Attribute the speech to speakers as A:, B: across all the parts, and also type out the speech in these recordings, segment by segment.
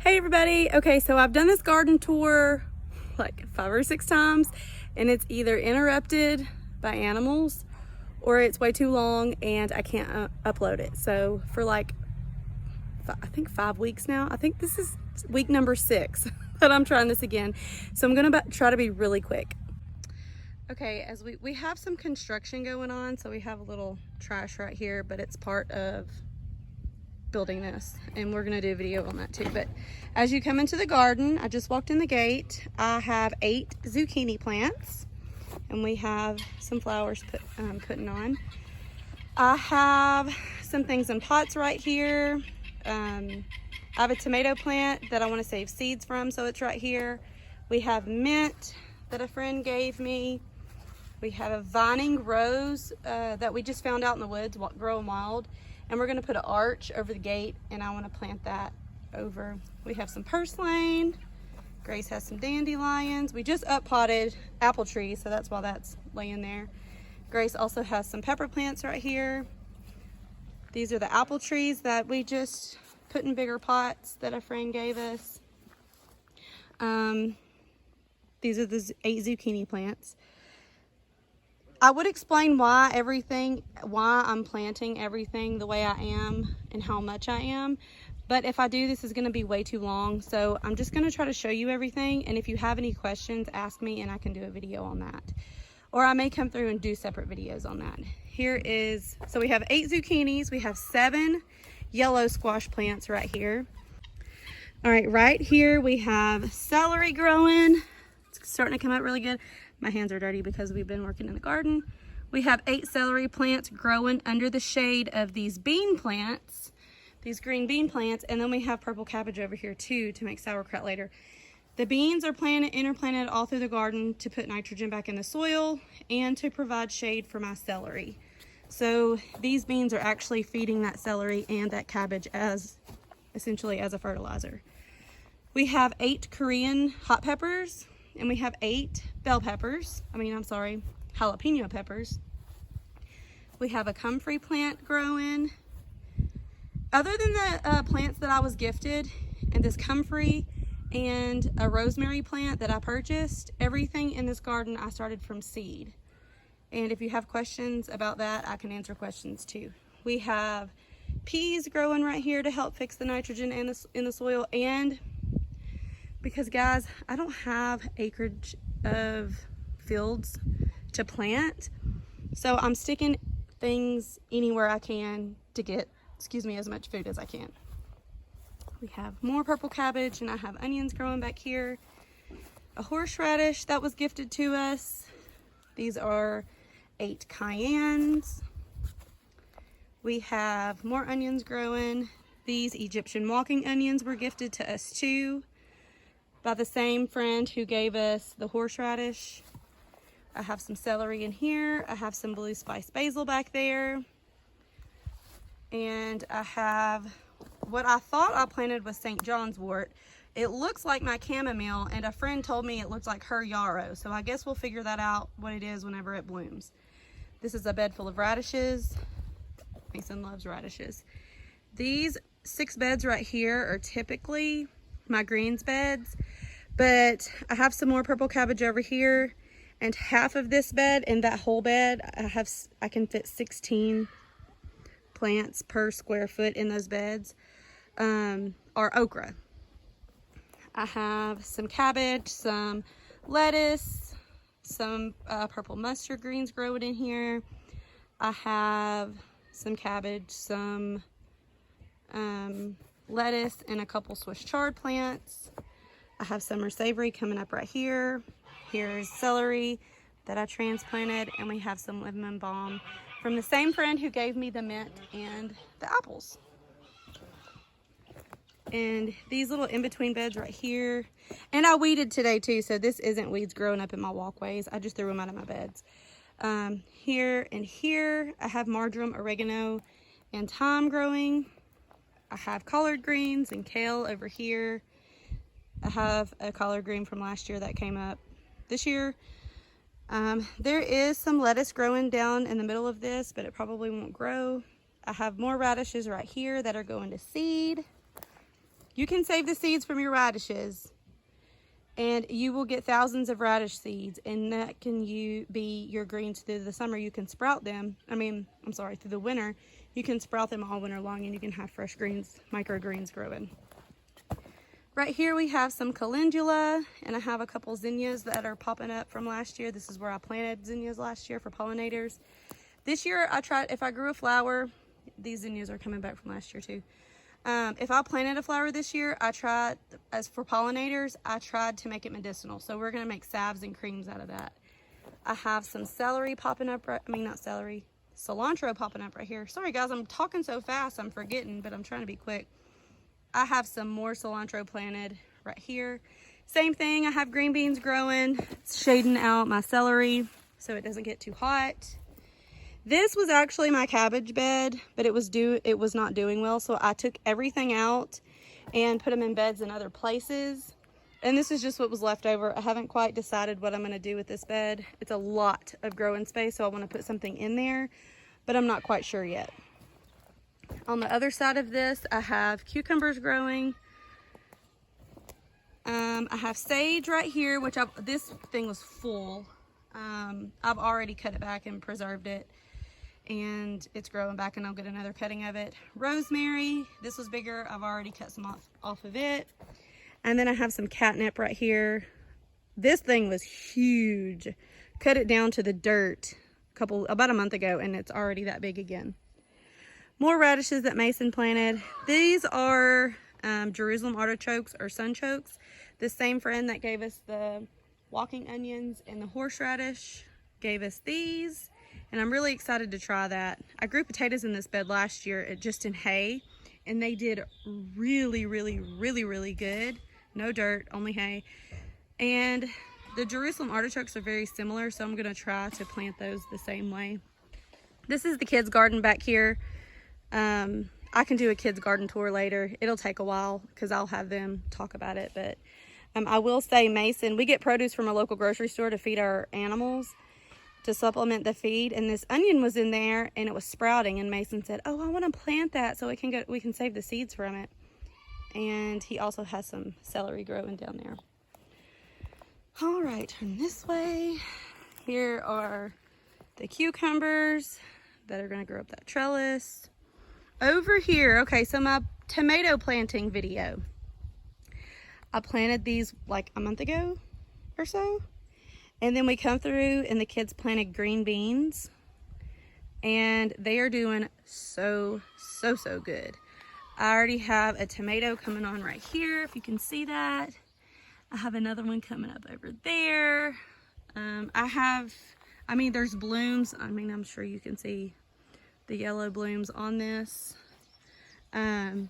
A: Hey everybody. Okay, so I've done this garden tour like 5 or 6 times and it's either interrupted by animals or it's way too long and I can't upload it. So for like, I think 5 weeks now, I think this is week number 6 that I'm trying this again. So I'm gonna try to be really quick. Okay, as we have some construction going on, so we have a little trash right here, but it's part of building this and we're gonna do a video on that too. But as you come into the garden, I just walked in the gate, I have 8 zucchini plants and we have some flowers putting on. I have some things in pots right here. I have a tomato plant that I want to save seeds from, so it's right here. We have mint that a friend gave me. We have a vining rose that we just found out in the woods, growing wild. And we're gonna put an arch over the gate and I wanna plant that over. We have some purslane. Grace has some dandelions. We just up-potted apple trees, so that's why that's laying there. Grace also has some pepper plants right here. These are the apple trees that we just put in bigger pots that a friend gave us. These are the 8 zucchini plants. I would explain why I'm planting everything the way I am and how much I am. But if I do, this is going to be way too long. So I'm just going to try to show you everything. And if you have any questions, ask me and I can do a video on that. Or I may come through and do separate videos on that. So we have 8 zucchinis. We have 7 yellow squash plants right here. All right, right here we have celery growing. It's starting to come up really good. My hands are dirty because we've been working in the garden. We have 8 celery plants growing under the shade of these bean plants, these green bean plants, and then we have purple cabbage over here too to make sauerkraut later. The beans are interplanted all through the garden to put nitrogen back in the soil and to provide shade for my celery. So these beans are actually feeding that celery and that cabbage essentially as a fertilizer. We have 8 Korean hot peppers. And we have 8 jalapeno peppers. We have a comfrey plant growing. Other than the plants that I was gifted, and this comfrey and a rosemary plant that I purchased, everything in this garden I started from seed. And if you have questions about that, I can answer questions too. We have peas growing right here to help fix the nitrogen in the soil, and because guys, I don't have acreage of fields to plant, so I'm sticking things anywhere I can to get, as much food as I can. We have more purple cabbage and I have onions growing back here. A horseradish that was gifted to us. These are 8 cayennes. We have more onions growing. These Egyptian walking onions were gifted to us too, by the same friend who gave us the horseradish. I have some celery in here. I have some blue spice basil back there. And I have what I thought I planted was St. John's wort. It looks like my chamomile, and a friend told me it looks like her yarrow. So I guess we'll figure that out what it is whenever it blooms. This is a bed full of radishes. Mason loves radishes. These 6 beds right here are typically my greens beds, but I have some more purple cabbage over here, and half of this bed and that whole bed I can fit 16 plants per square foot in those beds are okra. I have some cabbage, some lettuce, some purple mustard greens growing in here. I have some cabbage, some lettuce, and a couple Swiss chard plants. I have summer savory coming up right here. Here's celery that I transplanted, and we have some lemon balm from the same friend who gave me the mint and the apples. And these little in-between beds right here. And I weeded today too, so this isn't weeds growing up in my walkways. I just threw them out of my beds. Here and here, I have marjoram, oregano, and thyme growing. I have collard greens and kale over here. I have a collard green from last year that came up this year. There is some lettuce growing down in the middle of this, but it probably won't grow. I have more radishes right here that are going to seed. You can save the seeds from your radishes, and you will get thousands of radish seeds, and that can be your greens through the summer. You can sprout them. Through the winter. You can sprout them all winter long, and you can have fresh greens, microgreens growing. Right here we have some calendula, and I have a couple zinnias that are popping up from last year. This is where I planted zinnias last year for pollinators. This year I tried, if I grew a flower, these zinnias are coming back from last year too. If I planted a flower this year, I tried, as for pollinators, I tried to make it medicinal. So we're gonna make salves and creams out of that. I have some celery popping up, cilantro popping up right here. Sorry guys, I'm talking so fast, I'm forgetting, but I'm trying to be quick. I have some more cilantro planted right here. Same thing, I have green beans growing. It's shading out my celery so it doesn't get too hot. This was actually my cabbage bed, but it was not doing well, so I took everything out and put them in beds in other places. And this is just what was left over. I haven't quite decided what I'm gonna do with this bed. It's a lot of growing space, so I wanna put something in there, but I'm not quite sure yet. On the other side of this, I have cucumbers growing. I have sage right here, which this thing was full. I've already cut it back and preserved it, and it's growing back, and I'll get another cutting of it. Rosemary, this was bigger. I've already cut some off of it. And then I have some catnip right here. This thing was huge. Cut it down to the dirt about a month ago, and it's already that big again. More radishes that Mason planted. These are Jerusalem artichokes or sunchokes. The same friend that gave us the walking onions and the horseradish gave us these, and I'm really excited to try that. I grew potatoes in this bed last year just in hay, and they did really, really, really, really good. No dirt, only hay. And the Jerusalem artichokes are very similar, so I'm gonna try to plant those the same way. This is the kids' garden back here. I can do a kids' garden tour later. It'll take a while because I'll have them talk about it, but I will say Mason, we get produce from a local grocery store to feed our animals, to supplement the feed, and this onion was in there and it was sprouting, and Mason said, oh, I want to plant that so we can save the seeds from it. And he also has some celery growing down there. All right, turn this way. Here are the cucumbers that are going to grow up that trellis. Over here, okay, so my tomato planting video. I planted these like a month ago or so. And then we come through and the kids planted green beans. And they are doing so good. I already have a tomato coming on right here, if you can see that. I have another one coming up over there. There's blooms. I'm sure you can see the yellow blooms on this. And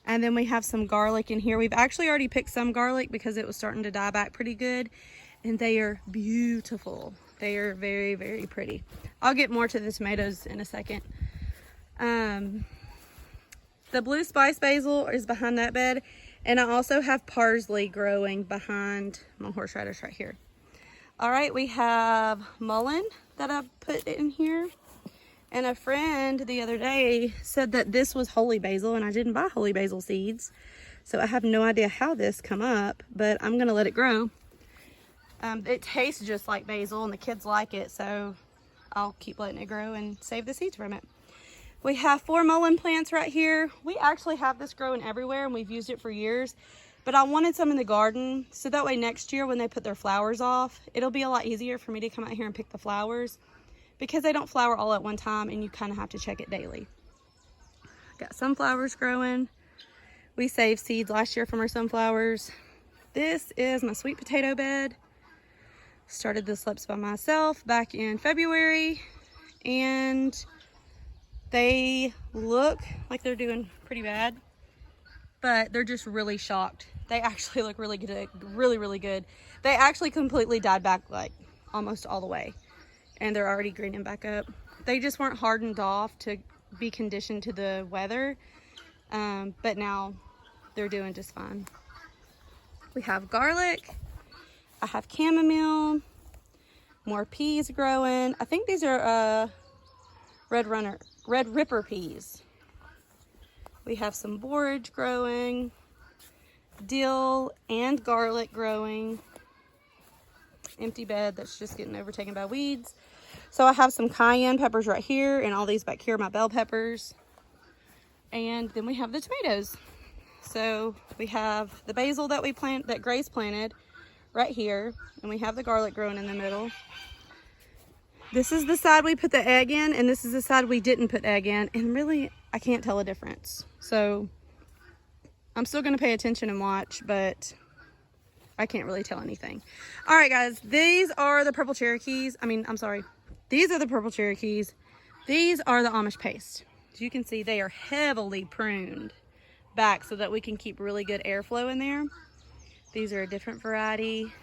A: then we have some garlic in here. We've actually already picked some garlic because it was starting to die back pretty good. And they are beautiful. They are very, very pretty. I'll get more to the tomatoes in a second. The blue spice basil is behind that bed. And I also have parsley growing behind my horseradish right here. All right, we have mullein that I put in here. And a friend the other day said that this was holy basil, and I didn't buy holy basil seeds. So I have no idea how this come up, but I'm gonna let it grow. It tastes just like basil and the kids like it, so I'll keep letting it grow and save the seeds from it. We have 4 mullein plants right here. We actually have this growing everywhere and we've used it for years, but I wanted some in the garden so that way next year when they put their flowers off, it'll be a lot easier for me to come out here and pick the flowers, because they don't flower all at one time and you kind of have to check it daily. Got sunflowers growing. We saved seeds last year from our sunflowers. This is my sweet potato bed. Started the slips by myself back in February, and they look like they're doing pretty bad, but they're just really shocked. They actually look really good, really good. They actually completely died back like almost all the way, and they're already greening back up. They just weren't hardened off to be conditioned to the weather, but now they're doing just fine. We have garlic. I have chamomile, more peas growing. I think these are Red Ripper peas. We have some borage growing. dill and garlic growing. Empty bed that's just getting overtaken by weeds. So I have some cayenne peppers right here, and all these back here are my bell peppers. And then we have the tomatoes. So we have the basil that Grace planted right here, and we have the garlic growing in the middle. This is the side we put the egg in, and this is the side we didn't put egg in, and really I can't tell a difference. So I'm still going to pay attention and watch, but I can't really tell anything. All right, guys, these are the purple Cherokees. These are the purple Cherokees. These are the Amish paste. As you can see, they are heavily pruned back so that we can keep really good airflow in there. These are a different variety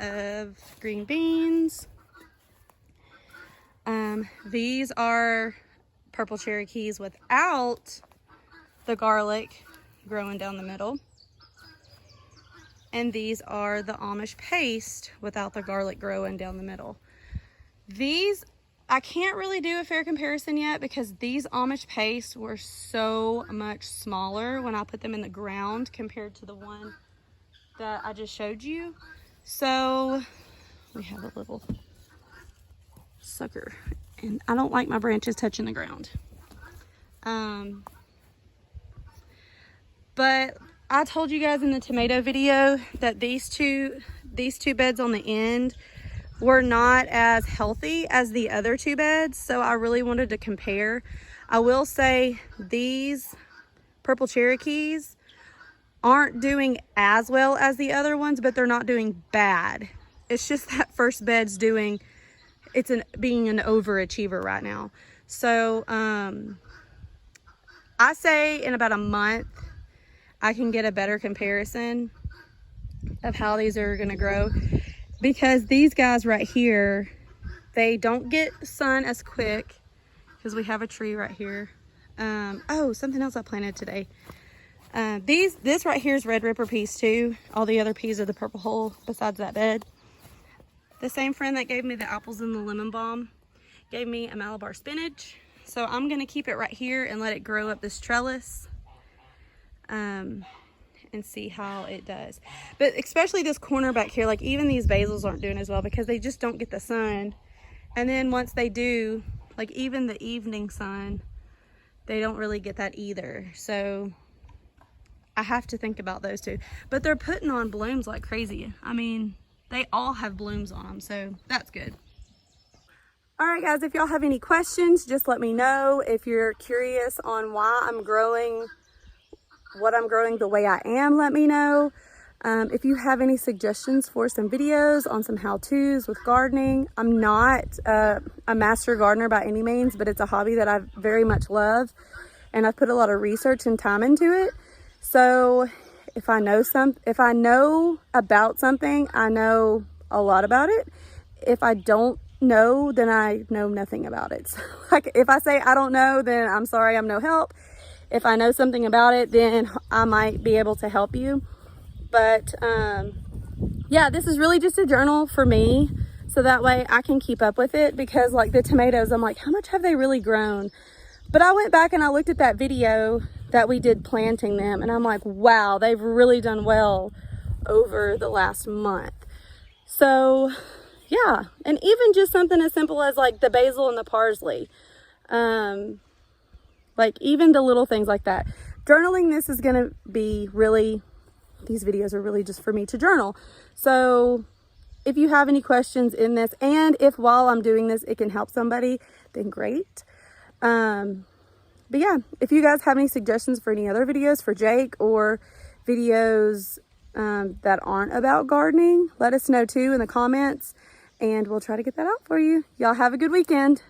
A: of green beans. These are purple Cherokees without the garlic growing down the middle. And these are the Amish paste without the garlic growing down the middle. These, I can't really do a fair comparison yet because these Amish paste were so much smaller when I put them in the ground compared to the one that I just showed you. So we have a little sucker, and I don't like my branches touching the ground. But I told you guys in the tomato video that these two beds on the end were not as healthy as the other two beds, so I really wanted to compare. I will say these purple Cherokees aren't doing as well as the other ones, but they're not doing bad. It's just that first bed's being an overachiever right now. So I say in about a month I can get a better comparison of how these are gonna grow, because these guys right here, they don't get sun as quick because we have a tree right here. Oh, something else I planted today. This right here is red ripper peas too. All the other peas are the purple hull besides that bed. The same friend that gave me the apples and the lemon balm gave me a Malabar spinach. So I'm gonna keep it right here and let it grow up this trellis. And see how it does. But especially this corner back here, like even these basils aren't doing as well because they just don't get the sun. And then once they do, like even the evening sun, they don't really get that either. So I have to think about those two. But they're putting on blooms like crazy. I mean, they all have blooms on them, so that's good. All right, guys, if y'all have any questions, just let me know. If you're curious on why I'm growing what I'm growing the way I am, let me know. If you have any suggestions for some videos on some how-tos with gardening. I'm not a master gardener by any means, but it's a hobby that I very much love, and I've put a lot of research and time into it. So if I know about something, I know a lot about it. If I don't know, then I know nothing about it. So, like, if I say I don't know, then I'm sorry, I'm no help. If I know something about it, then I might be able to help you. But yeah, this is really just a journal for me, so that way I can keep up with it, because like the tomatoes, I'm like, how much have they really grown? But I went back and I looked at that video that we did planting them, and I'm like, wow, they've really done well over the last month. So yeah, and even just something as simple as like the basil and the parsley. Like even the little things like that. Journaling this is gonna be really, these videos are really just for me to journal. So if you have any questions in this, and if while I'm doing this it can help somebody, then great. But yeah, if you guys have any suggestions for any other videos for Jake, or videos that aren't about gardening, let us know too in the comments, and we'll try to get that out for you. Y'all have a good weekend.